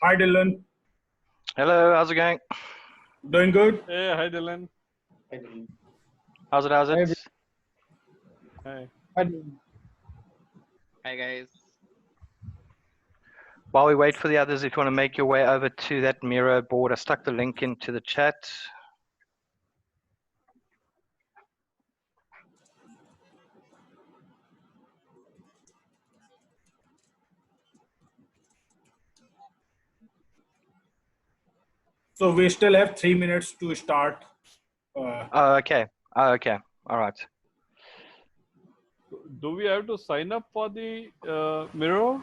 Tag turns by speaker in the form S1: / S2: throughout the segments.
S1: Hi, Dylan.
S2: Hello, how's it going?
S1: Doing good?
S3: Hey, hi Dylan.
S2: How's it?
S4: Hi,
S3: Hi.
S4: hi.
S5: Hi guys.
S2: While we wait for the others, if you want to make your way over to that Miro board, I stuck the link into the chat.
S1: So we still have 3 minutes to start.
S2: Oh, okay. Oh, okay. All right.
S3: Do we have to sign up for the mirror?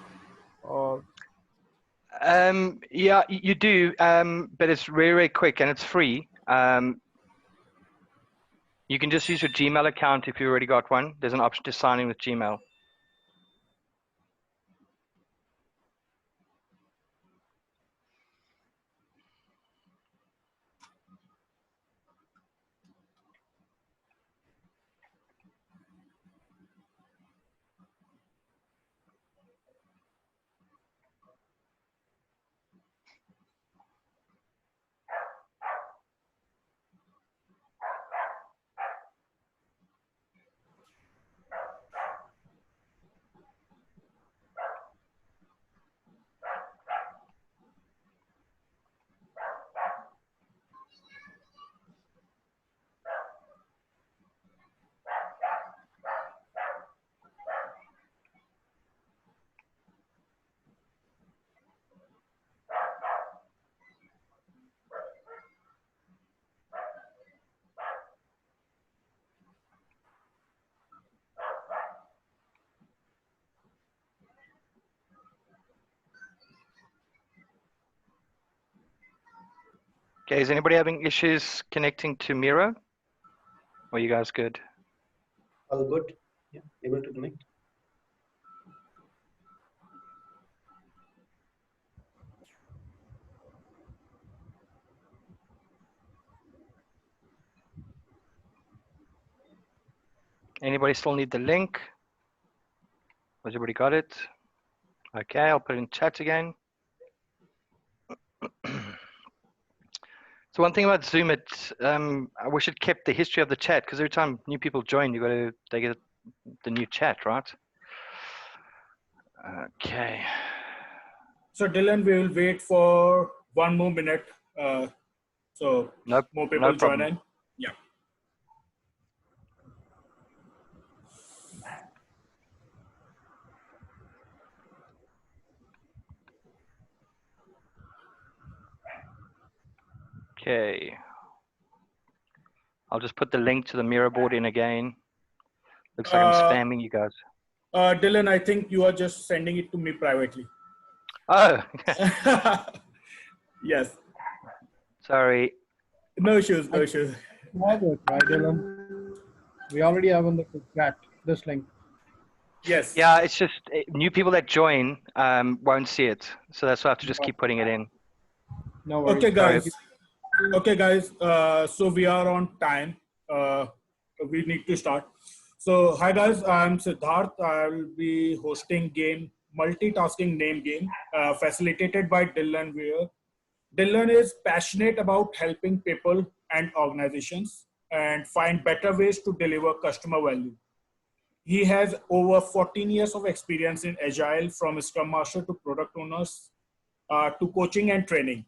S3: Or
S2: Yeah, you do, but it's very, very quick and it's free. You can just use your Gmail account if you already got one. There's an option to sign in with Gmail. Okay, is anybody having issues connecting to Miro? Or are you guys good?
S4: All good. Yeah, able to connect.
S2: Anybody still need the link? Has everybody got it? Okay, I'll put it in chat again. So one thing about Zoom, I wish it kept the history of the chat, because every time new people join, they get the new chat, right? Okay.
S1: So Dylan, we will wait for 1 more minute. So
S2: No,
S1: more people
S2: no
S1: join
S2: problem.
S1: in. Yeah.
S2: Okay. I'll just put the link to the Miro board in again. Looks like I'm spamming you guys.
S1: Dylan, I think you are just sending it to me privately.
S2: Oh,
S1: Yes.
S2: sorry.
S1: No issues, no issues.
S4: Forward, right, Dylan? We already have on the chat this link.
S1: Yes.
S2: Yeah, it's just new people that join won't see it. So that's why I have to just keep putting it in.
S4: No worries.
S1: Okay, guys. Okay, guys. So we are on time. We need to start. So hi, guys. I'm Siddharth. I'll be hosting game multitasking name game facilitated by Dylan Weir. Dylan is passionate about helping people and organizations and find better ways to deliver customer value. He has over 14 years of experience in Agile, from Scrum Master to product owners to coaching and training.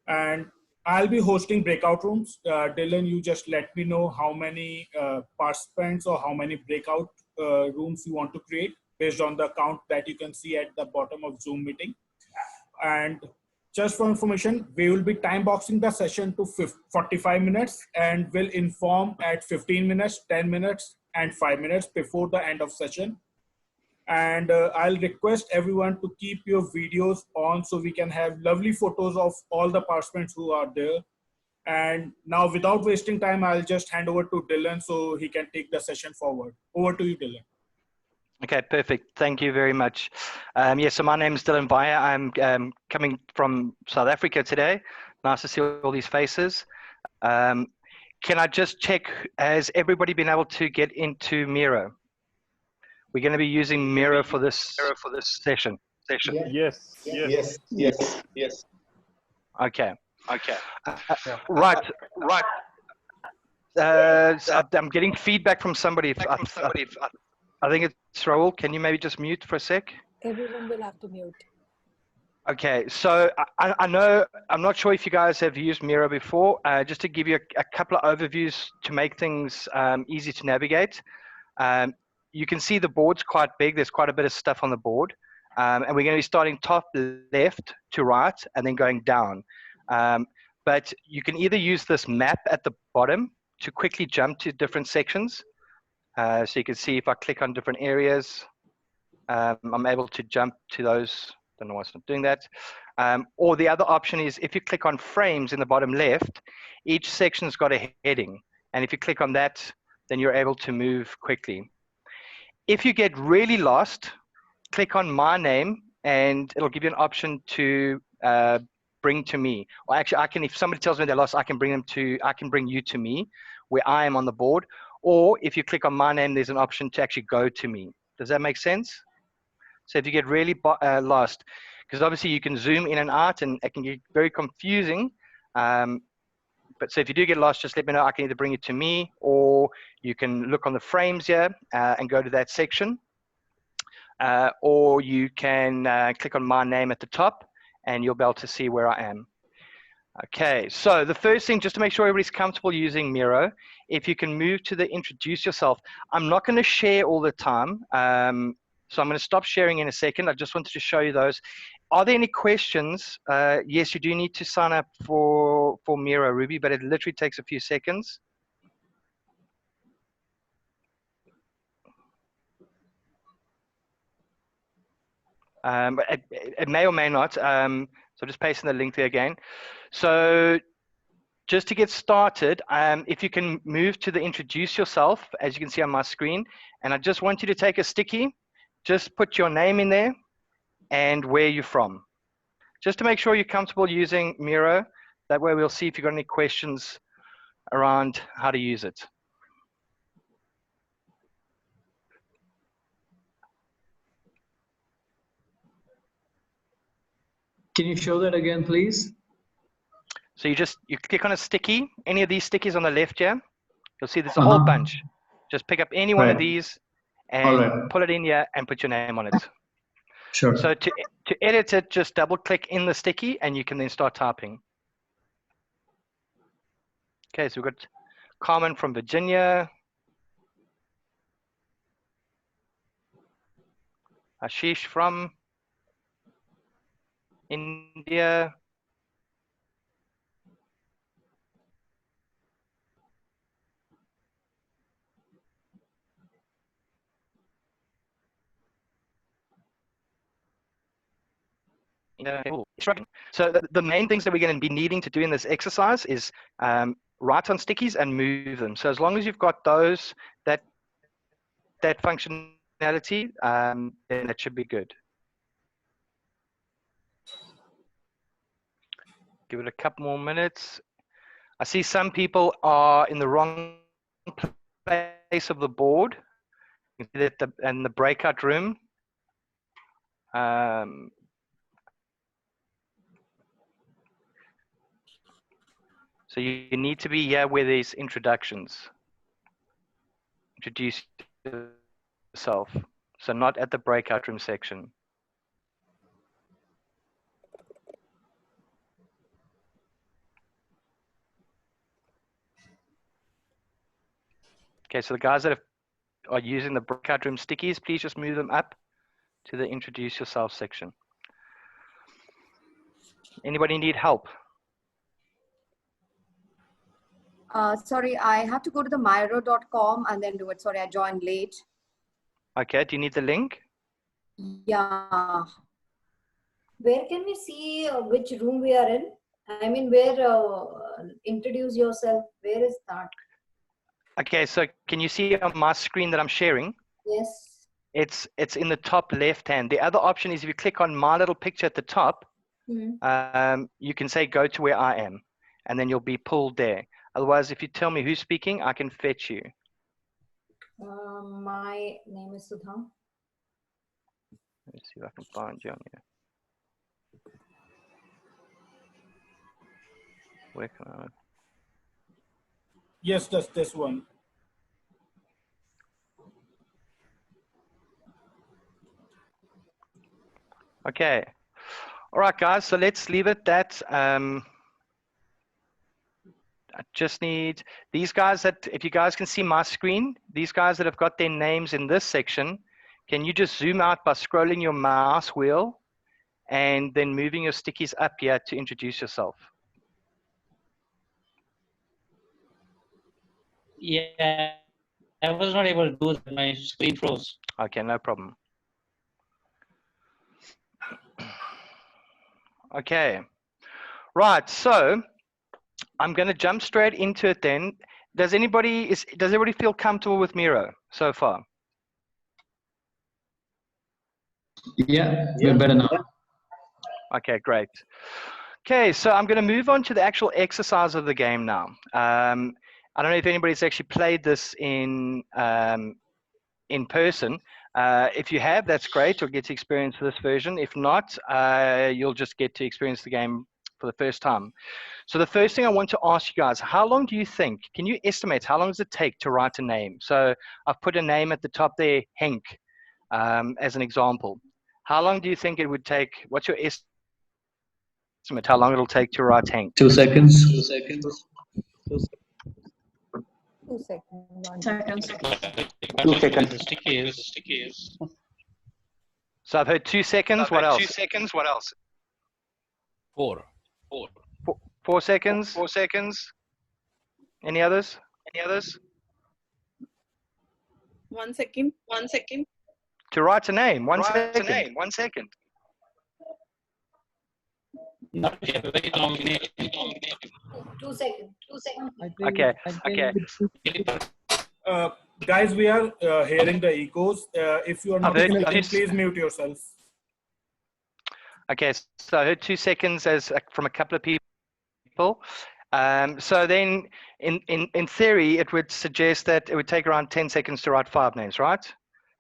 S1: And I'll be hosting breakout rooms. Dylan, you just let me know how many participants or how many breakout rooms you want to create based on the count that you can see at the bottom of Zoom meeting. And just for information, we will be time boxing the session to 45 minutes and will inform at 15 minutes, 10 minutes, and 5 minutes before the end of session. And I'll request everyone to keep your videos on so we can have lovely photos of all the participants who are there. And now, without wasting time, I'll just hand over to Dylan so he can take the session forward. Over to you, Dylan.
S2: Okay, perfect. Thank you very much. So my name is Dylan Vaya. I'm coming from South Africa today. Nice to see all these faces. Can I just check, has everybody been able to get into Miro? We're going to be using Miro for this session.
S3: Yes.
S2: Okay.
S3: Yeah.
S2: Right. I'm getting feedback from somebody. I think it's Raul. Can you maybe just mute for a sec?
S6: Everyone will have to mute.
S2: Okay, so I know, I'm not sure if you guys have used Miro before, just to give you a couple of overviews to make things easy to navigate. You can see the board's quite big, there's quite a bit of stuff on the board, and we're going to be starting top left to right and then going down. But you can either use this map at the bottom to quickly jump to different sections. So you can see if I click on different areas, I'm able to jump to those. Don't know why it's not doing that. Or the other option is if you click on frames in the bottom left, each section's got a heading. And if you click on that, then you're able to move quickly. If you get really lost, click on my name and it'll give you an option to bring to me. Or actually, if somebody tells me they're lost, I can bring you to me where I am on the board. Or if you click on my name, there's an option to actually go to me. Does that make sense? So if you get really lost, because obviously you can zoom in and out and it can get very confusing. But so if you do get lost, just let me know. I can either bring it to me or you can look on the frames here and go to that section. Or you can click on my name at the top and you'll be able to see where I am. Okay, so the first thing, just to make sure everybody's comfortable using Miro, if you can move to the introduce yourself. I'm not going to share all the time. So I'm going to stop sharing in a second. I just wanted to show you those. Are there any questions? Yes, you do need to sign up for Miro, Ruby, but it literally takes a few seconds. It may or may not. So just pasting the link there again. So just to get started, if you can move to the introduce yourself, as you can see on my screen, and I just want you to take a sticky, just put your name in there and where you're from. Just to make sure you're comfortable using Miro. That way we'll see if you've got any questions around how to use it.
S7: Can you show that again, please?
S2: So you click on a sticky, any of these stickies on the left here. You'll see there's a whole bunch. Just pick up any one of these and pull it in here and put your name on it.
S7: Sure.
S2: So to edit it, just double click in the sticky and you can then start typing. Okay, so we've got Carmen from Virginia. Ashish from India. So the main things that we're going to be needing to do in this exercise is write on stickies and move them. So as long as you've got those, that functionality, then that should be good. Give it a couple more minutes. I see some people are in the wrong place of the board. You can see that in the breakout room. So you need to be here where there's introductions. Introduce yourself. So not at the breakout room section. Okay, so the guys that are using the breakout room stickies, please just move them up to the introduce yourself section. Anybody need help?
S6: Sorry, I have to go to the myro.com and then do it. Sorry, I joined late.
S2: Okay, do you need the link?
S6: Yeah. Where can we see which room we are in? I mean, where introduce yourself? Where is that?
S2: Okay, so can you see on my screen that I'm sharing?
S6: Yes.
S2: It's in the top left hand. The other option is if you click on my little picture at the top, you can say go to where I am, and then you'll be pulled there. Otherwise, if you tell me who's speaking, I can fetch you.
S6: My name is Sudha.
S2: Let's see if I can find you on here. Where can I?
S1: Yes, just this one.
S2: Okay. All right, guys. So let's leave it that. I just need these guys that, if you guys can see my screen, these guys that have got their names in this section, can you just zoom out by scrolling your mouse wheel and then moving your stickies up here to introduce yourself?
S8: Yeah, I was not able to do that. My screen froze.
S2: Okay, no problem. Okay. Right, so I'm going to jump straight into it then. Does everybody feel comfortable with Miro so far?
S7: Yeah, we're better now.
S2: Okay, great. Okay, so I'm going to move on to the actual exercise of the game now. I don't know if anybody's actually played this in person. If you have, that's great. You'll get to experience this version. If not, you'll just get to experience the game for the first time. So the first thing I want to ask you guys, how long do you think, can you estimate how long does it take to write a name? So I've put a name at the top there, Henk, as an example. How long do you think it would take? What's your estimate how long it'll take to write Henk?
S7: 2 seconds. 2 seconds.
S9: 2 seconds.
S8: 2 seconds. Stickies.
S2: So I've heard 2 seconds. What else? 2 seconds. What else?
S3: 4.
S2: 4 seconds. 4 seconds. Any others? Any others?
S10: 1 second. 1 second.
S2: To write a name. 1 second. 1 second.
S8: Not a very long name.
S6: 2 seconds. 2 seconds.
S2: Okay. Okay.
S1: Guys, we are hearing the echoes. If you are not speaking, please mute yourself.
S2: Okay, so I heard 2 seconds as from a couple of people. So then, in theory, it would suggest that it would take around 10 seconds to write 5 names, right?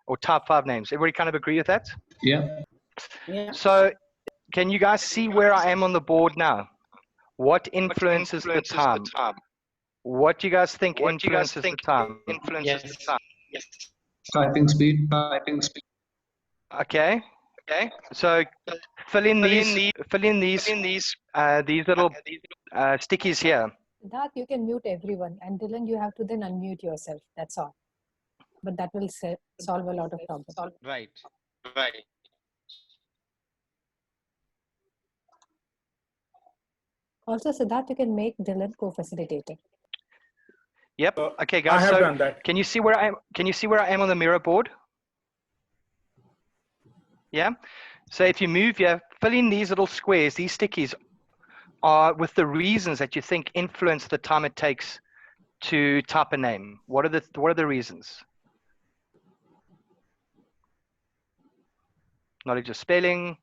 S2: Or type 5 names. Everybody kind of agree with that?
S7: Yeah.
S10: Yeah.
S2: So, can you guys see where I am on the board now? What influences the time? What do you guys think influences the time?
S8: Yes.
S7: Typing speed. Typing speed.
S2: Okay. Okay. So fill in these little stickies here.
S9: That you can mute everyone, and Dylan, you have to then unmute yourself. That's all. But that will solve a lot of problems.
S5: Right.
S9: Also, Siddharth, you can make Dylan co-facilitator.
S2: Yep. Okay, guys.
S1: I have
S2: so
S1: done that.
S2: Can you see where I am? Can you see where I am on the mirror board? Yeah. So if you move here, fill in these little squares. These stickies are with the reasons that you think influence the time it takes to type a name. What are the reasons? Knowledge of spelling.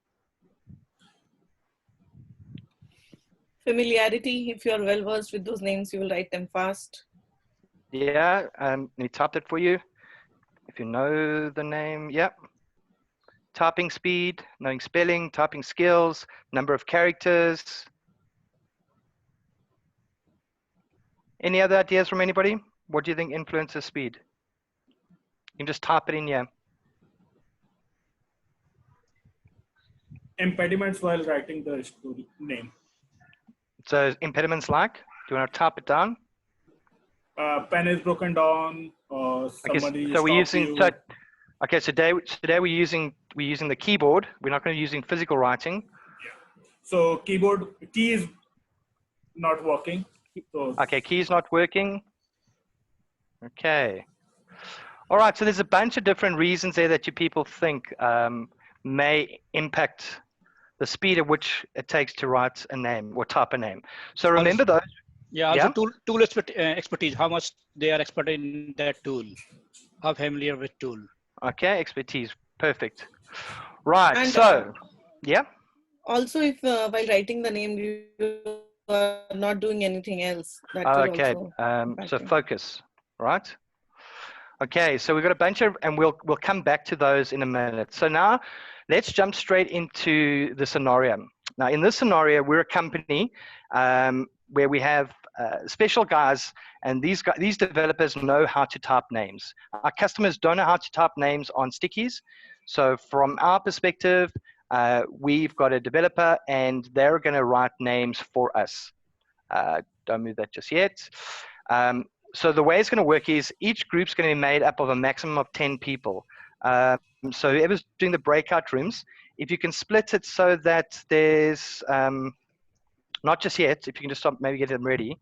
S10: Familiarity. If you are well versed with those names, you will write them fast.
S2: Yeah. Let me type that for you. If you know the name, yep. Typing speed, knowing spelling, typing skills, number of characters. Any other ideas from anybody? What do you think influences speed? You can just type it in here.
S1: Impediments while writing the story name.
S2: So impediments like, do you want to type it down?
S1: Pen is broken down, or somebody
S2: Okay, so we're using
S1: you.
S2: okay, so today we're using the keyboard. We're not going to be using physical writing.
S1: So keyboard key is not working. So
S2: Okay, key is not working. Okay. All right, so there's a bunch of different reasons there that you people think may impact the speed at which it takes to write a name or type a name. So remember those.
S11: Yeah, also tool expertise, how much they are expert in that tool, how familiar with tool.
S2: Okay, expertise, perfect. Right,
S10: And,
S2: so, yeah.
S10: Also, if while writing the name, you are not doing anything else, that will
S2: Okay,
S10: also
S2: so focus, right? Okay, so we've got a bunch of, and we'll come back to those in a minute. So now let's jump straight into the scenario. Now in this scenario, we're a company where we have special guys, and these developers know how to type names. Our customers don't know how to type names on stickies. So from our perspective, we've got a developer and they're going to write names for us. Don't move that just yet. So the way it's going to work is each group's going to be made up of a maximum of 10 people. So whoever's doing the breakout rooms, if you can split it so that there's, not just yet, if you can just stop, maybe get them ready.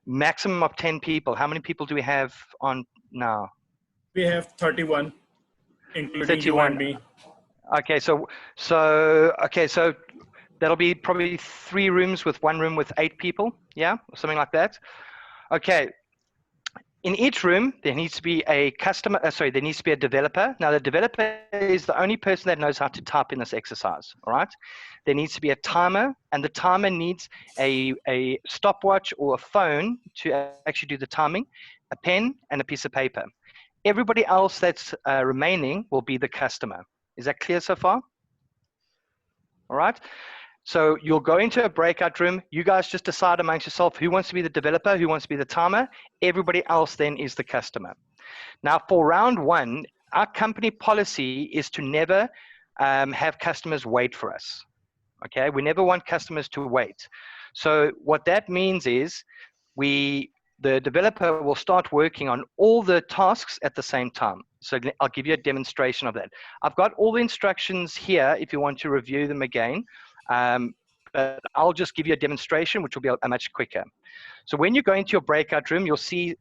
S2: Maximum of 10 people. How many people do we have on now?
S1: We have 31, including
S2: 31.
S1: you and me.
S2: Okay, so that'll be probably 3 rooms with 1 room with 8 people, yeah, or something like that. Okay, in each room there needs to be a there needs to be a developer. Now the developer is the only person that knows how to type in this exercise, all right? There needs to be a timer, and the timer needs a stopwatch or a phone to actually do the timing, a pen and a piece of paper. Everybody else that's remaining will be the customer. Is that clear so far? All right. So you'll go into a breakout room. You guys just decide amongst yourself who wants to be the developer, who wants to be the timer. Everybody else then is the customer. Now for round 1, our company policy is to never have customers wait for us. Okay, we never want customers to wait. So what that means is the developer will start working on all the tasks at the same time. So I'll give you a demonstration of that. I've got all the instructions here if you want to review them again. But I'll just give you a demonstration, which will be a much quicker. So when you go into your breakout room, you'll see,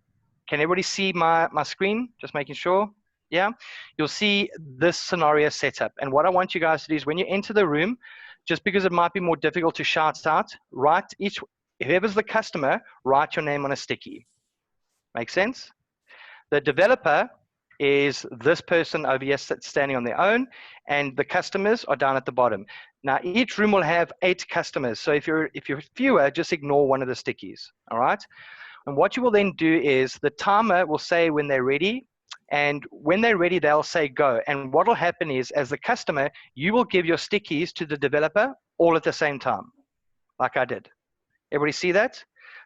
S2: can everybody see my screen? Just making sure. Yeah, you'll see this scenario set up. And what I want you guys to do is when you enter the room, just because it might be more difficult to shout out, whoever's the customer, write your name on a sticky. Make sense? The developer is this person over here standing on their own, and the customers are down at the bottom. Now each room will have 8 customers. So if you're fewer, just ignore one of the stickies. All right. And what you will then do is the timer will say when they're ready, and when they're ready, they'll say go. And what will happen is, as the customer, you will give your stickies to the developer all at the same time, like I did. Everybody see that?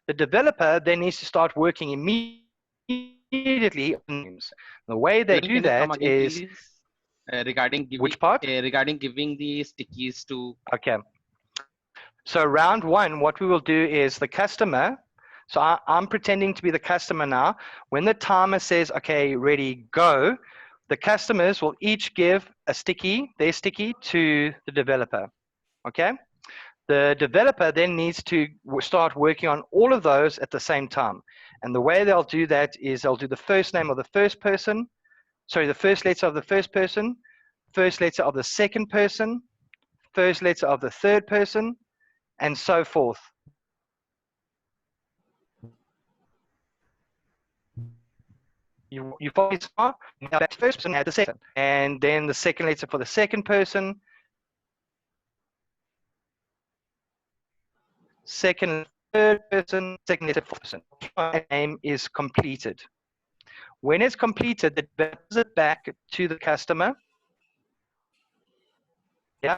S2: The developer then needs to start working immediately on names. The way they do that is
S5: regarding giving,
S2: which part?
S5: Regarding giving the stickies to.
S2: Okay. So round 1, what we will do is the customer. So I'm pretending to be the customer now. When the timer says, okay, ready, go, the customers will each give a sticky, their sticky, to the developer. Okay? The developer then needs to start working on all of those at the same time. And the way they'll do that is they'll do the first name of the first person, sorry, the first letter of the first person, first letter of the second person, first letter of the third person, and so forth. You follow this far? Now that first person had the second, and then the second letter for the second person, second, third person, second letter, fourth person. The name is completed. When it's completed, it brings it back to the customer. Yeah.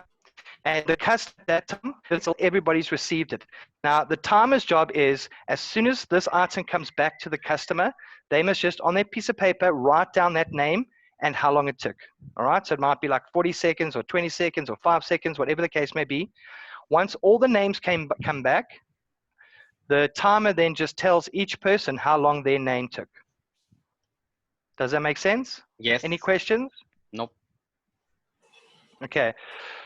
S2: And the customer at that time, until everybody's received it. Now, the timer's job is, as soon as this item comes back to the customer, they must just, on their piece of paper, write down that name and how long it took. All right, so it might be like 40 seconds or 20 seconds or 5 seconds, whatever the case may be. Once all the names come back, the timer then just tells each person how long their name took. Does that make sense?
S5: Yes.
S2: Any questions?
S5: Nope.
S2: Okay.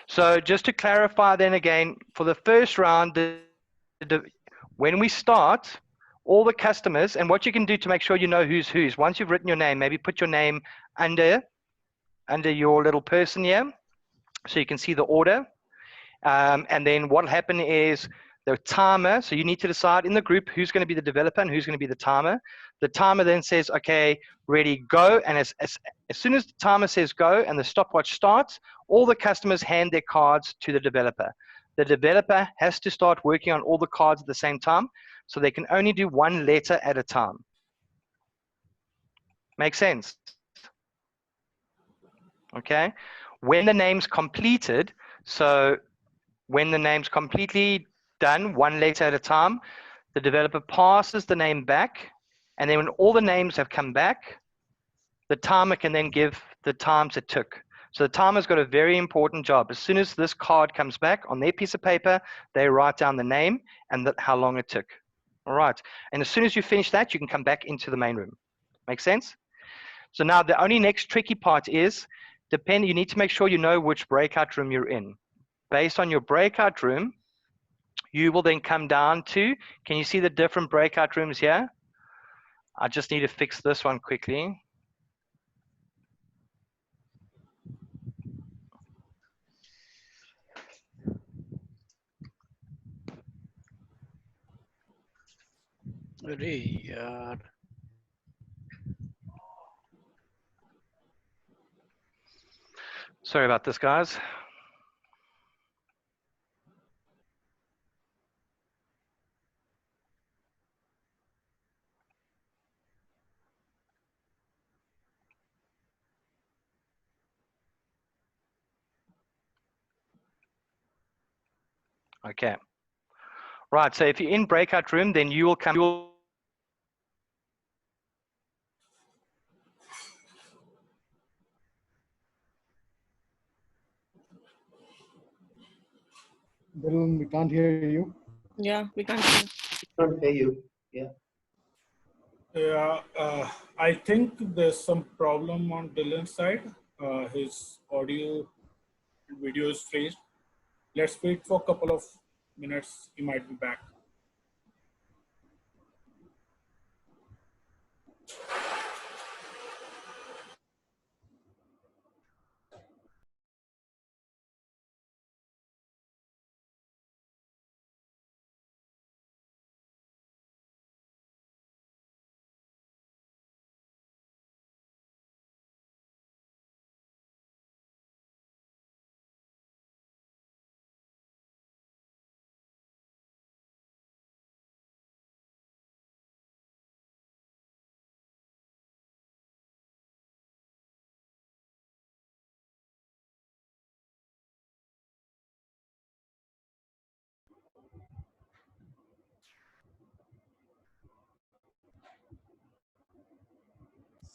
S2: So just to clarify then again, for the first round, when we start, all the customers, and what you can do to make sure you know who's whose, once you've written your name, maybe put your name under your little person here, so you can see the order. And then what will happen is the timer, so you need to decide in the group who's going to be the developer and who's going to be the timer. The timer then says, okay, ready, go. And as soon as the timer says go and the stopwatch starts, all the customers hand their cards to the developer. The developer has to start working on all the cards at the same time, so they can only do one letter at a time. Make sense? Okay. When the name's completed, so when the name's completely done, one letter at a time, the developer passes the name back, and then when all the names have come back, the timer can then give the times it took. So the timer's got a very important job. As soon as this card comes back on their piece of paper, they write down the name and how long it took. All right. And as soon as you finish that, you can come back into the main room. Make sense? So now the only next tricky part is, you need to make sure you know which breakout room you're in. Based on your breakout room, you will then come down to, can you see the different breakout rooms here? I just need to fix this one quickly. Sorry about this, guys. Okay. Right, so if you're in breakout room, then you will come.
S4: Dylan, we can't hear you.
S10: Yeah, we can't hear.
S12: Can't hear you. Yeah.
S1: Yeah, I think there's some problem on Dylan's side. His audio and video is freezed. Let's wait for a couple of minutes. He might be back.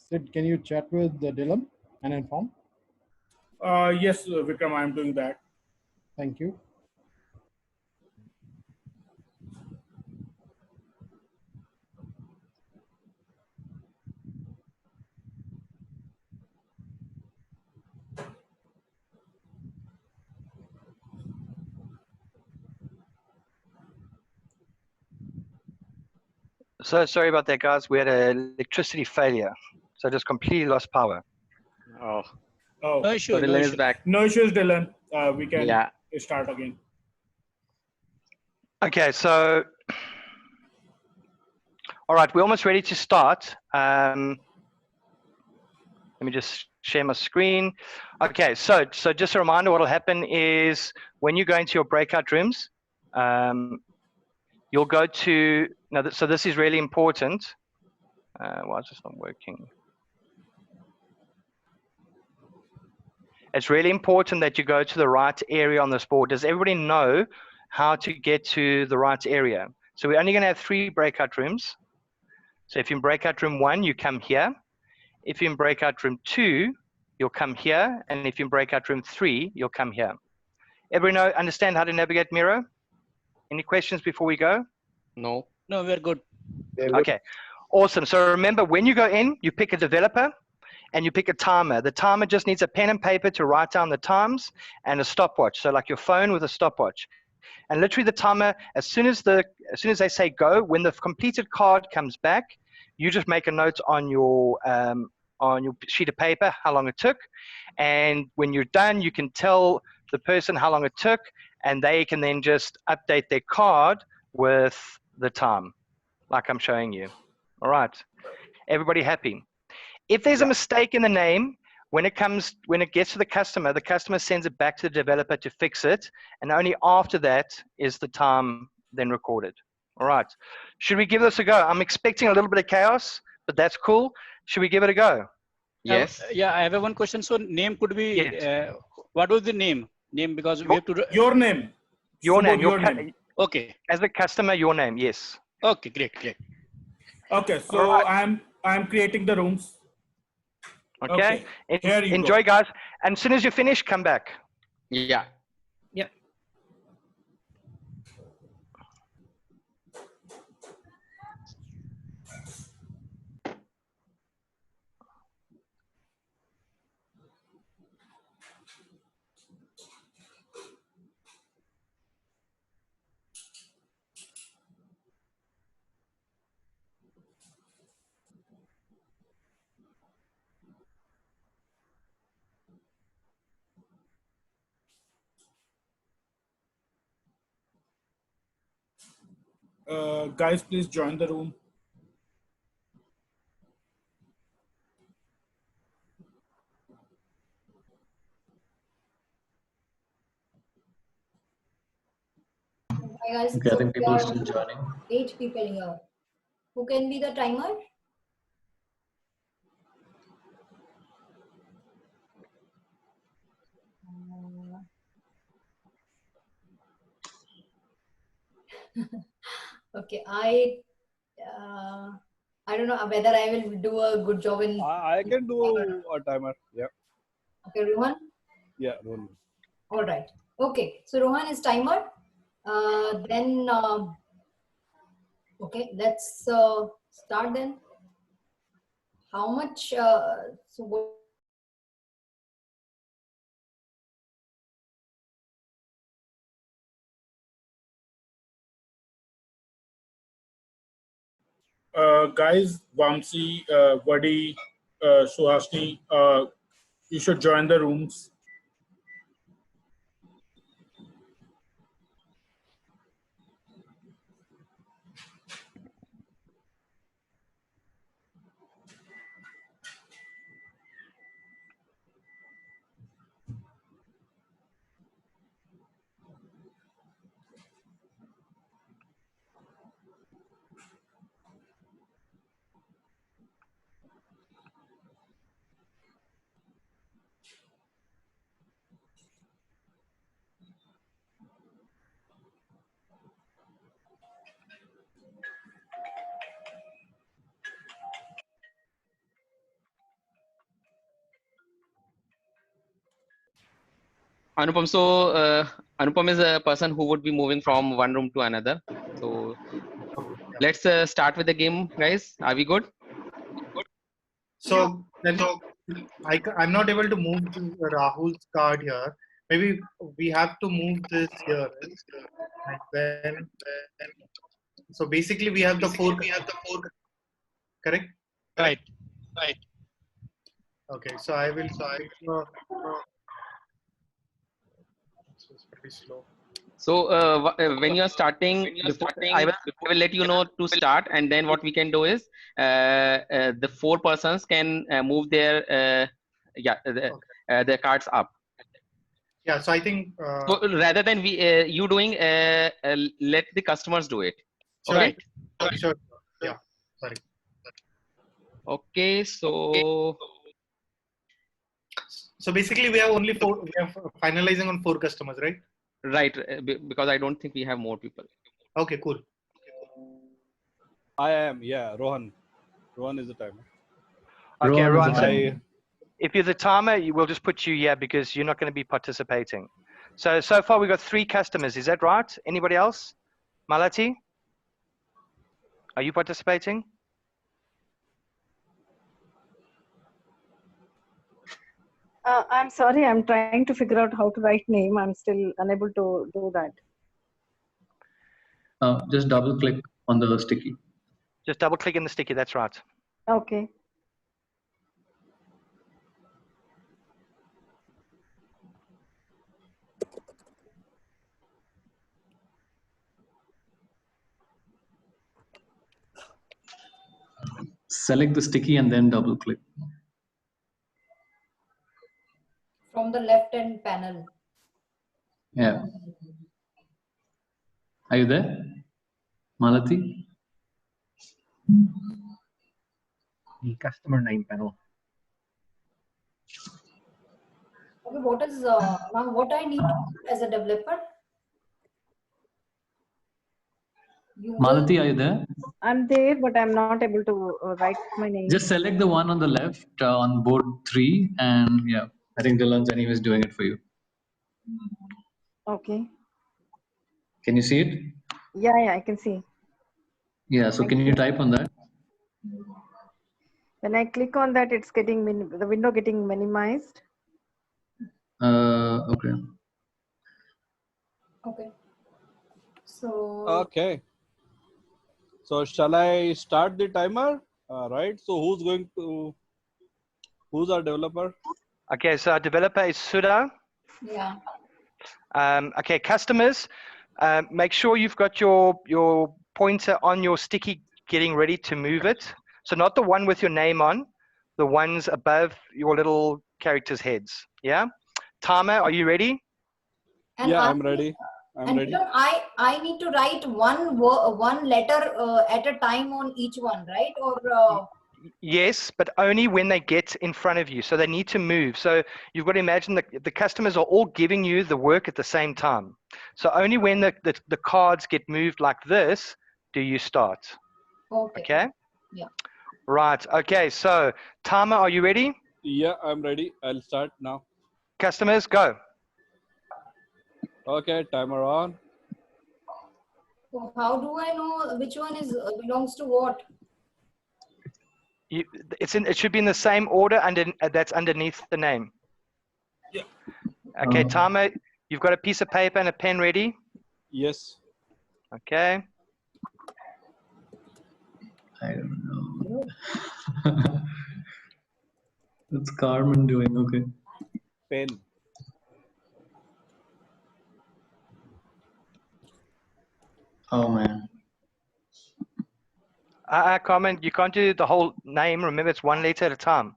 S4: Sid, can you chat with Dylan and inform?
S1: Yes, Vikram, I'm doing that.
S4: Thank you.
S2: So sorry about that, guys. We had an electricity failure, so just completely lost power.
S3: Oh.
S1: Oh,
S5: No issue. Dylan is back.
S1: No issues, Dylan. We can start again.
S2: Okay, so all right, we're almost ready to start. Let me just share my screen. Okay, so just a reminder, what will happen is when you go into your breakout rooms, you'll go to, now, so this is really important. Why is this not working? It's really important that you go to the right area on this board. Does everybody know how to get to the right area? So we're only going to have 3 breakout rooms. So if you're in breakout room 1, you come here. If you're in breakout room 2, you'll come here. And if you're in breakout room 3, you'll come here. Everybody understand how to navigate Miro? Any questions before we go?
S5: No.
S11: No, we're good.
S2: Okay, awesome. So remember, when you go in, you pick a developer and you pick a timer. The timer just needs a pen and paper to write down the times and a stopwatch. So like your phone with a stopwatch. And literally the timer, as soon as they say go, when the completed card comes back, you just make a note on your sheet of paper how long it took. And when you're done, you can tell the person how long it took, and they can then just update their card with the time, like I'm showing you. All right, everybody happy? If there's a mistake in the name, when it gets to the customer sends it back to the developer to fix it, and only after that is the time then recorded. All right, should we give this a go? I'm expecting a little bit of chaos, but that's cool. Should we give it a go?
S5: Yes.
S11: Yeah, I have one question. So name could be,
S2: Yes.
S11: what was the name? Name, because we have to.
S1: Your name.
S2: Your name.
S1: Subodh,
S2: Your
S1: name.
S11: Okay.
S2: As a customer, your name. Yes.
S11: Okay, great.
S1: Okay, so
S2: All right.
S1: I'm creating the rooms.
S2: Okay.
S1: Here you
S2: Enjoy,
S1: go.
S2: guys. And as soon as you finish, come back.
S5: Yeah.
S10: Yeah.
S1: Guys, please join the room.
S6: Hi guys,
S7: Okay, I
S6: so
S7: think
S6: we
S7: people are
S6: are
S7: still joining.
S6: 8 people here. Who can be the timer? Okay, I don't know whether I will do a good job in.
S3: I can do a timer. Yeah.
S6: Okay, Rohan.
S3: Yeah, Rohan.
S6: All right. Okay, so Rohan is timer. Then okay, let's start then. How much? So what?
S1: Guys, Vamsi, Vadi, Suhasni, you should join the rooms.
S5: Anupam, so Anupam is a person who would be moving from one room to another. So let's start with the game, guys. Are we good?
S13: So then I'm not able to move Rahul's card here. Maybe we have to move this here, right? And then, so basically we have the four. Correct?
S11: Right.
S13: Okay, so I will. It's pretty slow.
S5: So when you are starting, I will let you know to start, and then what we can do is the four persons can move their their cards up.
S13: Yeah, so I think.
S5: So rather than you doing, let the customers do it.
S13: Sure.
S5: Okay.
S13: Sure. Yeah. Sorry.
S5: Okay. So.
S13: So basically, we have only four. We are finalizing on 4 customers, right?
S5: Right, because I don't think we have more people.
S13: Okay, cool.
S3: I am, yeah, Rohan. Rohan is the timer.
S2: Okay,
S7: Rohan is
S2: Rohan.
S7: the
S2: So
S7: timer.
S2: if you're the timer, we'll just put you here because you're not going to be participating. So far we've got 3 customers. Is that right? Anybody else? Malati? Are you participating?
S14: I'm sorry, I'm trying to figure out how to write name. I'm still unable to do that.
S7: Just double click on the sticky.
S2: Just double click in the sticky, that's right.
S14: Okay.
S7: Select the sticky and then double click.
S6: From the left-hand panel.
S7: Yeah. Are you there, Malati?
S15: the customer name panel.
S6: Okay, what is now what I need to do as a developer?
S7: Malati, are you there?
S14: I'm there, but I'm not able to write my name.
S7: Just select the one on the left on board 3, and yeah, I think Dylan's anyways doing it for you.
S14: Okay.
S7: Can you see it?
S14: Yeah, I can see.
S7: Yeah, so can you type on that?
S14: When I click on that, it's getting the window getting minimized.
S7: Okay.
S6: Okay. So.
S3: Okay. So shall I start the timer? Right. So who's our developer?
S2: Okay, so our developer is Sudha.
S6: Yeah.
S2: Okay, customers, make sure you've got your pointer on your sticky getting ready to move it. So not the one with your name on, the ones above your little characters' heads. Yeah? Tama, are you ready?
S6: And
S3: yeah, I'm ready. I'm ready.
S6: I need to write one letter at a time on each one, right? Or
S2: Yes, but only when they get in front of you. So they need to move. So you've got to imagine that the customers are all giving you the work at the same time. So only when the cards get moved like this do you start.
S6: Okay.
S2: Okay?
S6: Yeah.
S2: Right. Okay. So Tama, are you ready?
S3: Yeah, I'm ready. I'll start now.
S2: Customers, go.
S3: Okay, timer on.
S6: So how do I know which one is belongs to what?
S2: It should be in the same order that's underneath the name.
S1: Yeah.
S2: Okay, Tama, you've got a piece of paper and a pen ready?
S3: Yes.
S2: Okay.
S7: I don't know. That's Carmen doing, okay.
S3: Pen.
S7: Oh man.
S2: Carmen, you can't do the whole name. Remember, it's one letter at a time.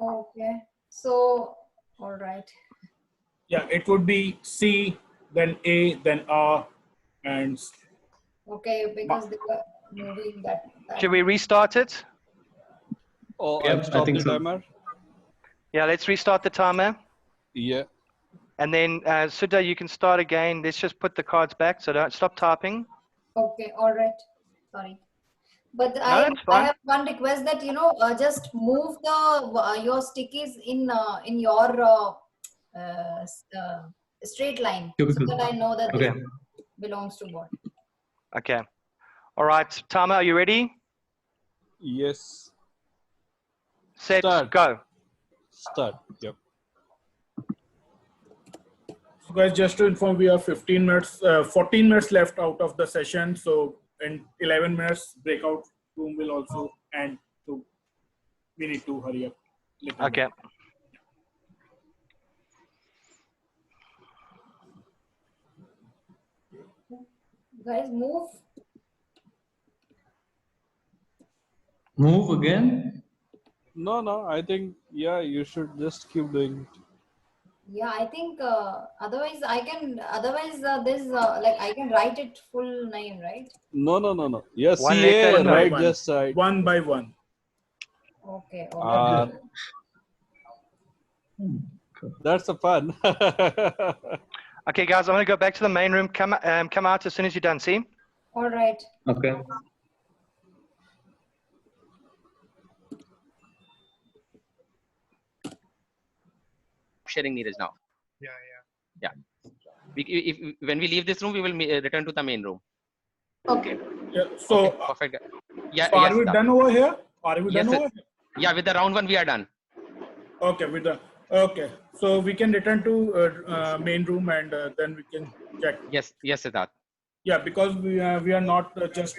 S6: Okay. So, all right.
S1: Yeah, it would be C, then A, then R, and.
S6: Okay, because they were moving that.
S2: Should we restart it?
S3: Oh,
S7: Yep,
S3: I'll stop
S7: I think
S3: the
S7: so.
S3: timer.
S2: Yeah, let's restart the timer.
S3: Yeah.
S2: And then, Sudha, you can start again. Let's just put the cards back, so don't stop typing.
S6: Okay, all right. Sorry. But
S2: No,
S6: I
S2: that's fine.
S6: have one request that just move the your stickies in your straight line so that I know that
S2: Okay.
S6: this belongs to what.
S2: Okay. All right, Tama, are you ready?
S3: Yes.
S2: Set,
S3: Start.
S2: go.
S3: Start. Yep.
S1: So guys, just to inform, we have 14 minutes left out of the session. So in 11 minutes, breakout room will also end. So we need to hurry up.
S2: Okay.
S6: Guys, move.
S7: Move again?
S3: No. I think you should just keep doing it.
S6: Yeah, I think otherwise this like I can write it full name, right?
S3: No. Yeah,
S2: One letter at
S3: CA,
S2: a time.
S3: right? Just right.
S1: One by one.
S6: Okay.
S3: That's the fun.
S2: Okay, guys, I'm going to go back to the main room. Come out as soon as you're done, see?
S6: All right.
S7: Okay.
S5: Sharing Neeraj now.
S13: Yeah.
S5: When we leave this room, we will return to the main room.
S6: Okay.
S1: Yeah, so,
S5: okay, perfect. Yeah,
S1: so are
S5: yes,
S1: we done over here? Are we done over here?
S5: Yeah, with the round one, we are done.
S1: Okay, with the okay. So we can return to main room and then we can check.
S5: Yes, Siddharth.
S1: Yeah, because we are not just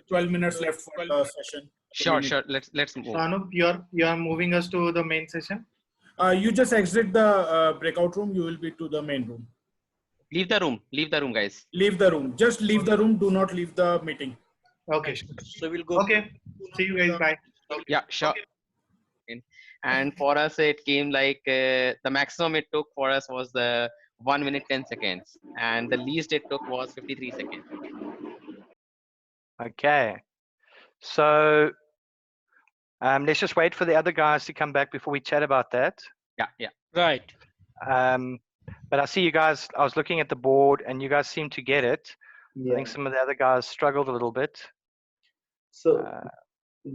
S1: 12 minutes left for the session.
S5: Sure. Let's move.
S13: Anup, you are moving us to the main session.
S1: You just exit the breakout room. You will be to the main room.
S5: Leave the room, guys.
S1: Leave the room. Just leave the room. Do not leave the meeting.
S13: Okay.
S11: So we'll go.
S13: Okay. See you guys. Bye.
S5: Yeah, sure. And for us, it came like the maximum it took for us was the 1 minute 10 seconds, and the least it took was 53 seconds.
S2: Okay. So Let's just wait for the other guys to come back before we chat about that.
S5: Yeah.
S11: Right.
S2: But I see you guys, I was looking at the board and you guys seem to get it.
S12: Yeah.
S2: I think some of the other guys struggled a little bit.
S12: So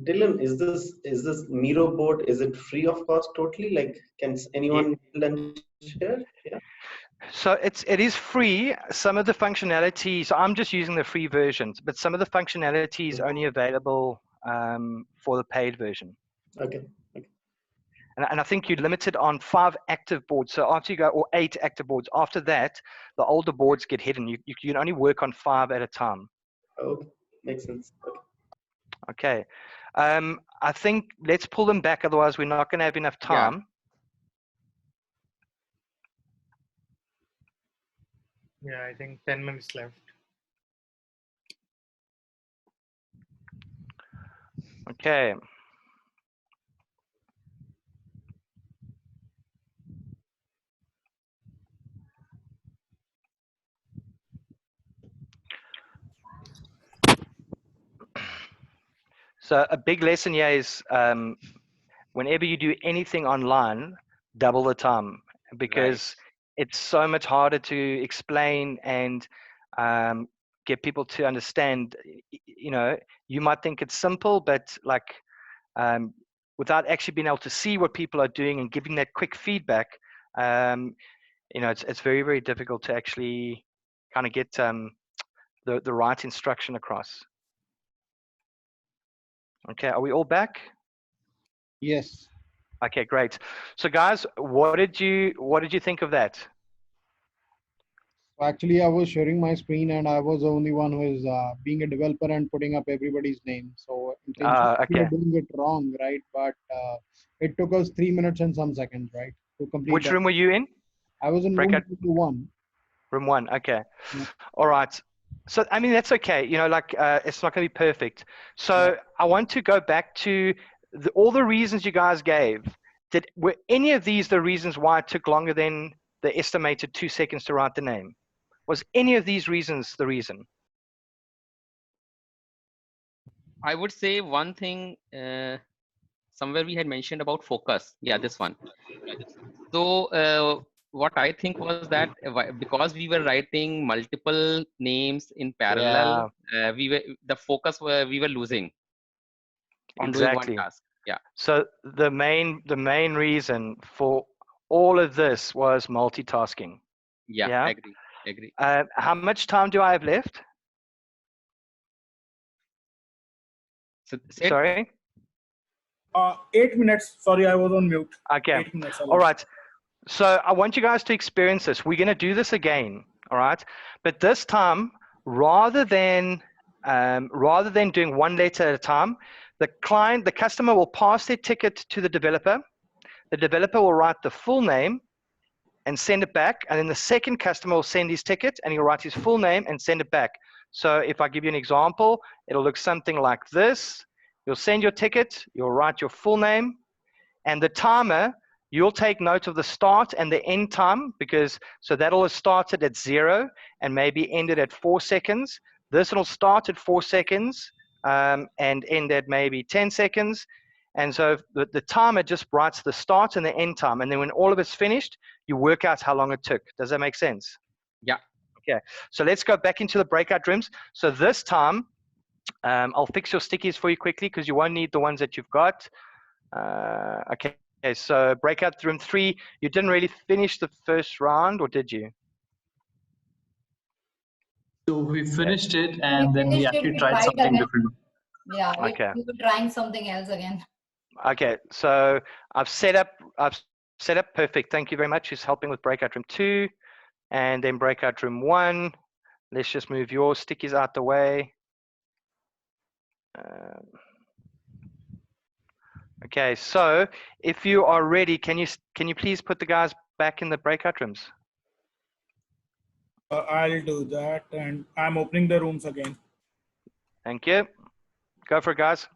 S12: Dylan, is this Miro board, is it free of cost totally? Like, can anyone build and share? Yeah.
S2: So it is free. Some of the functionality, so I'm just using the free versions, but some of the functionality is only available for the paid version.
S12: Okay.
S2: And I think you're limited on 5 active boards. So after you go, or 8 active boards, after that, the older boards get hidden. You can only work on 5 at a time.
S12: Okay, makes sense.
S2: Okay. I think let's pull them back, otherwise we're not going to have enough time.
S13: Yeah, I think 10 minutes left.
S2: Okay. So a big lesson here is whenever you do anything online, double the time, because it's so much harder to explain and get people to understand. You know, you might think it's simple, but like without actually being able to see what people are doing and giving that quick feedback, you know, it's very, very difficult to actually kind of get the right instruction across. Okay, are we all back?
S4: Yes.
S2: Okay, great. So guys, what did you think of that?
S4: Actually, I was sharing my screen and I was the only one who is being a developer and putting up everybody's name. So intentionally we
S2: Okay.
S4: were doing it wrong, right? But it took us 3 minutes and some seconds, right, to complete.
S2: Which room were you in?
S4: I was in room 1.
S2: Room 1. Okay.
S4: Yeah.
S2: All right. So I mean that's okay. You know, like it's not going to be perfect. So I want to go back to all the reasons you guys gave. Were any of these the reasons why it took longer than the estimated 2 seconds to write the name? Was any of these reasons the reason?
S5: I would say one thing, somewhere we had mentioned about focus. Yeah, this one. So what I think was that because we were writing multiple names in parallel, the focus we were losing on doing one task. Yeah.
S2: So the main reason for all of this was multitasking.
S5: Yeah. Agree.
S2: How much time do I have left? Sorry?
S1: 8 minutes. Sorry, I was on mute.
S2: Okay.
S1: 8 minutes.
S2: All right. So I want you guys to experience this. We're going to do this again. All right. But this time, rather than doing one letter at a time, the customer will pass their ticket to the developer. The developer will write the full name and send it back. And then the second customer will send his ticket and he'll write his full name and send it back. So if I give you an example, it'll look something like this. You'll send your ticket, you'll write your full name, and the timer, you'll take note of the start and the end time, because so that'll have started at 0 and maybe ended at 4 seconds. This will start at 4 seconds and end at maybe 10 seconds. And so the timer just writes the start and the end time. And then when all of it's finished, you work out how long it took. Does that make sense?
S5: Yeah.
S2: Okay. So let's go back into the breakout rooms. So this time, I'll fix your stickies for you quickly because you won't need the ones that you've got. Okay, so breakout room 3, you didn't really finish the first round, or did you?
S7: So we finished it and then we actually tried something different.
S6: Yeah,
S2: Okay.
S6: we were trying something else again.
S2: Okay, so I've set up perfect. Thank you very much. Who's helping with breakout room 2 and then breakout room 1. Let's just move your stickies out the way. Okay, so if you are ready, can you please put the guys back in the breakout rooms?
S1: I'll do that, and I'm opening the rooms again.
S2: Thank you. Go for it, guys.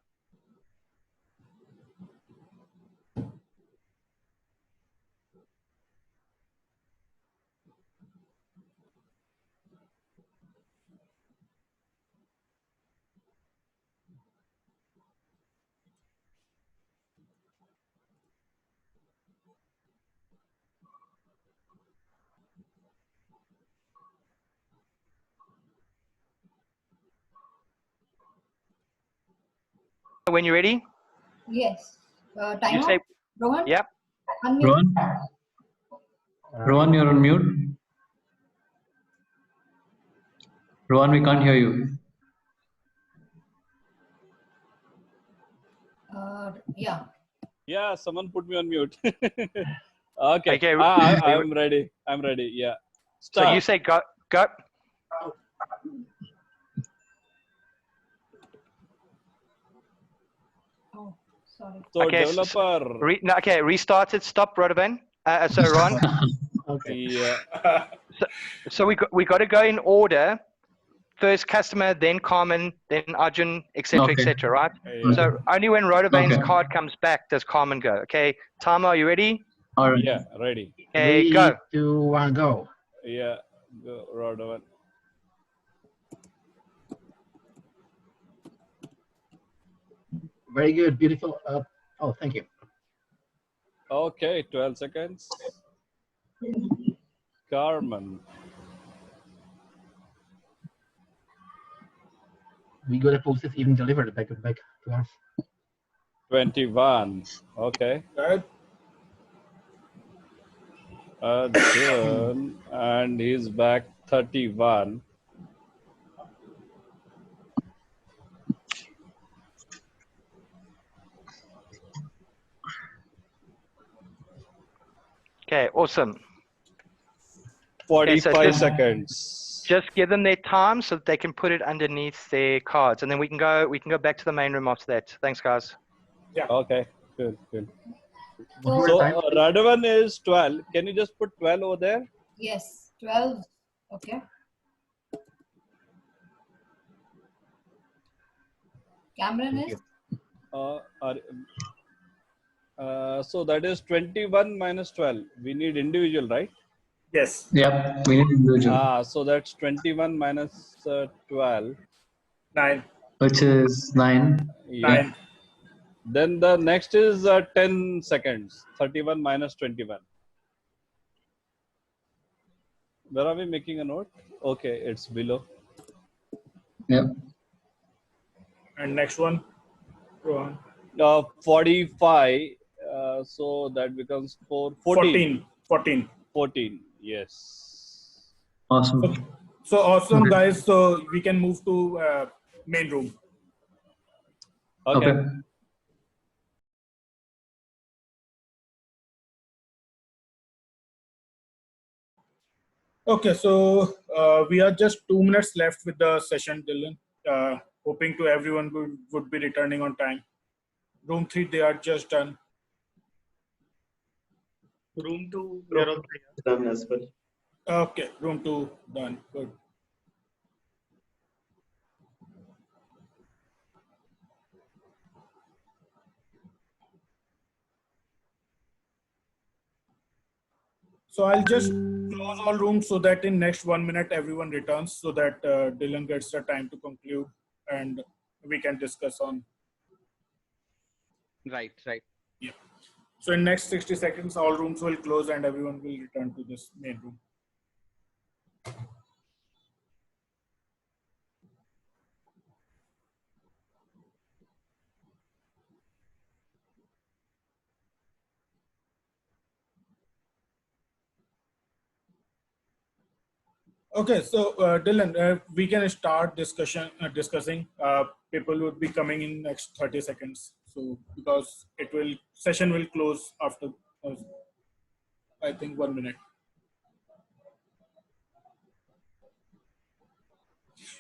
S2: when you're ready.
S6: Yes.
S2: You
S6: Timer.
S2: say,
S6: Rohan.
S2: yep.
S6: Unmute.
S7: Rohan? Rohan, you're on mute. Rohan, we can't hear you.
S6: Yeah.
S3: Yeah, someone put me on mute. Okay.
S2: Okay.
S3: I'm ready. I'm ready. Yeah. Start.
S2: So you say go. Go.
S6: Oh, sorry.
S3: So
S2: Okay.
S3: developer.
S2: Okay. Restart it. Stop, Rodovan. So Ron.
S4: Okay.
S3: Yeah.
S2: So we got to go in order. First customer, then Carmen, then Arjun, etc.,
S7: Okay.
S2: etc. Right?
S3: Yeah.
S2: So only when Rodovan's
S7: Okay.
S2: card comes back does Carmen go. Okay. Timer, are you ready?
S7: All right.
S3: Yeah. Ready.
S2: Okay.
S4: 3,
S2: Go.
S4: 2, 1, go.
S3: Yeah. Go, Rodovan.
S4: Very good. Beautiful. Oh, thank you.
S3: Okay. 12 seconds. Carmen.
S4: We got a process even delivered back to us.
S3: 21. Okay.
S1: Right.
S3: Arjun. And he's back 31.
S2: Okay. Awesome.
S3: 45
S2: Okay, so
S3: seconds.
S2: just give them their time so that they can put it underneath their cards, and then we can go back to the main room after that. Thanks, guys.
S1: Yeah.
S3: Okay. Good. Good.
S6: So,
S3: So Radovan is 12. Can you just put 12 over there?
S6: yes, 12. Okay. Cameron is?
S3: So that is 21 minus 12. We need individual, right?
S1: Yes.
S7: Yep. We need individual.
S3: So that's 21 minus 12.
S1: 9.
S7: Which is 9.
S3: Yeah.
S1: 9.
S3: Then the next is 10 seconds. 31 minus 21. Where are we making a note? Okay, it's below.
S7: Yep.
S1: And next one, Rohan.
S3: 45. So that becomes 14.
S1: 14.
S3: 14. Yes.
S7: Awesome.
S1: So awesome,
S7: Okay.
S1: guys. So we can move to main room.
S3: Okay.
S7: Okay.
S1: Okay, so we are just 2 minutes left with the session, Dylan. Hoping to everyone would be returning on time. Room 3, they are just done.
S13: Room 2, we are also
S12: done as well.
S1: Okay, room 2 done. Good. So I'll just close all rooms so that in next 1 minute everyone returns, so that Dylan gets the time to conclude and we can discuss on.
S5: Right.
S1: Yeah. So in next 60 seconds, all rooms will close and everyone will return to this main room. Okay, so Dylan, we can start discussing. People would be coming in next 30 seconds. So because session will close after, I think, 1 minute.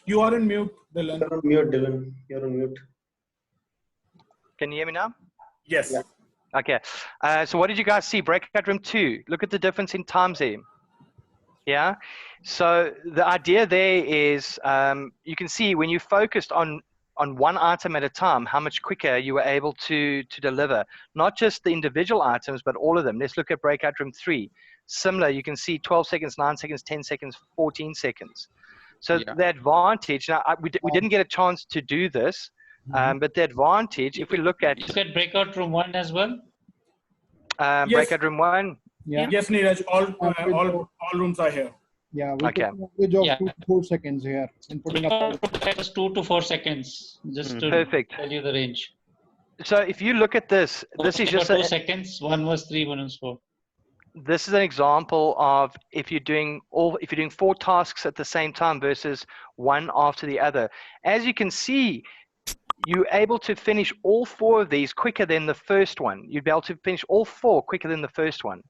S1: You are on mute, Dylan.
S12: You're on mute, Dylan. You're on mute.
S2: Can you hear me now?
S1: Yes.
S12: Yeah.
S2: Okay. So what did you guys see? Breakout room 2. Look at the difference in times there. Yeah. So the idea there is you can see when you focused on one item at a time, how much quicker you were able to deliver, not just the individual items, but all of them. Let's look at breakout room 3. Similar, you can see 12 seconds, 9 seconds, 10 seconds, 14 seconds. So the advantage, now we didn't get a chance to do this, but the advantage, if we look at
S8: breakout room 1 as well.
S1: Yes.
S2: Breakout room 1.
S4: Yeah.
S1: Yes, Neeraj, all rooms are here.
S4: Yeah, we
S2: Okay.
S4: took an average of 2 to 4 seconds here in putting up.
S8: Breakout room 2 to 4 seconds, just to
S2: Perfect.
S8: tell you the range.
S2: So if you look at this, this is just
S8: 2 seconds. One was 3, one was 4.
S2: This is an example of if you're doing 4 tasks at the same time versus one after the other. As you can see, you're able to finish all 4 of these quicker than the first one. You'd be able to finish all 4 quicker than the first one.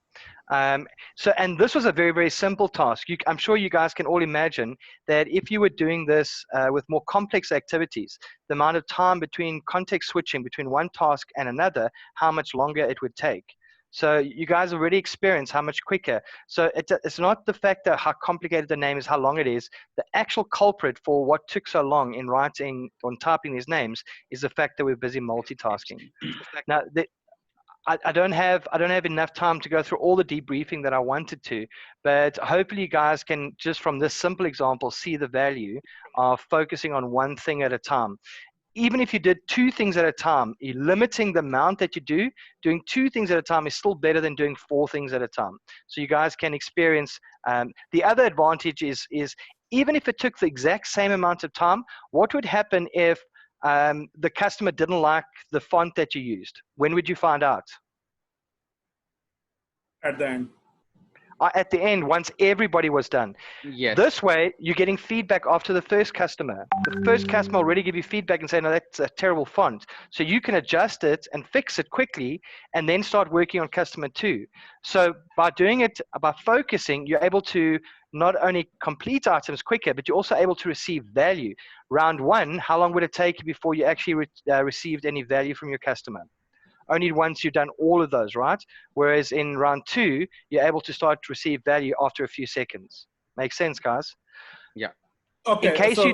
S2: And this was a very, very simple task. I'm sure you guys can all imagine that if you were doing this with more complex activities, the amount of time between context switching between one task and another, how much longer it would take. So you guys already experienced how much quicker. So it's not the fact that how complicated the name is, how long it is. The actual culprit for what took so long in writing or typing these names is the fact that we're busy multitasking. Now, I don't have enough time to go through all the debriefing that I wanted to, but hopefully you guys can just from this simple example see the value of focusing on one thing at a time. Even if you did 2 things at a time, limiting the amount that you do, doing 2 things at a time is still better than doing 4 things at a time. So you guys can experience, the other advantage is even if it took the exact same amount of time, what would happen if the customer didn't like the font that you used? When would you find out?
S1: At the end.
S2: At the end, once everybody was done.
S5: Yes.
S2: This way, you're getting feedback after the first customer. The first customer already give you feedback and say, no, that's a terrible font. So you can adjust it and fix it quickly and then start working on customer 2. So by doing it, by focusing, you're able to not only complete items quicker, but you're also able to receive value. Round 1, how long would it take before you actually received any value from your customer? Only once you've done all of those, right? Whereas in round 2, you're able to start to receive value after a few seconds. Makes sense, guys?
S5: Yeah.
S1: Okay,
S2: in case
S1: so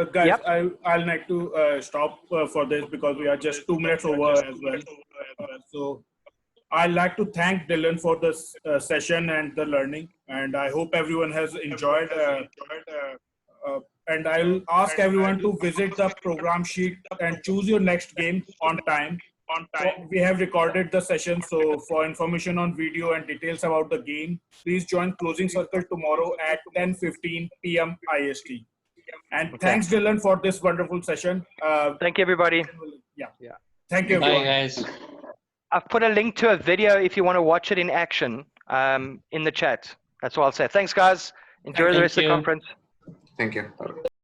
S1: guys,
S2: Yep.
S1: I'll need to stop for this because we are just 2 minutes over as well. So I'd like to thank Dylan for this session and the learning, and I hope everyone has enjoyed. And I'll ask everyone to visit the program sheet and choose your next game on time. We have recorded the session, so for information on video and details about the game, please join Closing Circle tomorrow at 10:15 p.m. IST. And thanks, Dylan, for this wonderful session.
S2: Thank you, everybody.
S1: Yeah. Thank you, everyone.
S8: Bye, guys.
S2: I've put a link to a video if you want to watch it in action in the chat. That's all I'll say. Thanks, guys. Enjoy the rest of the conference.
S15: Thank you.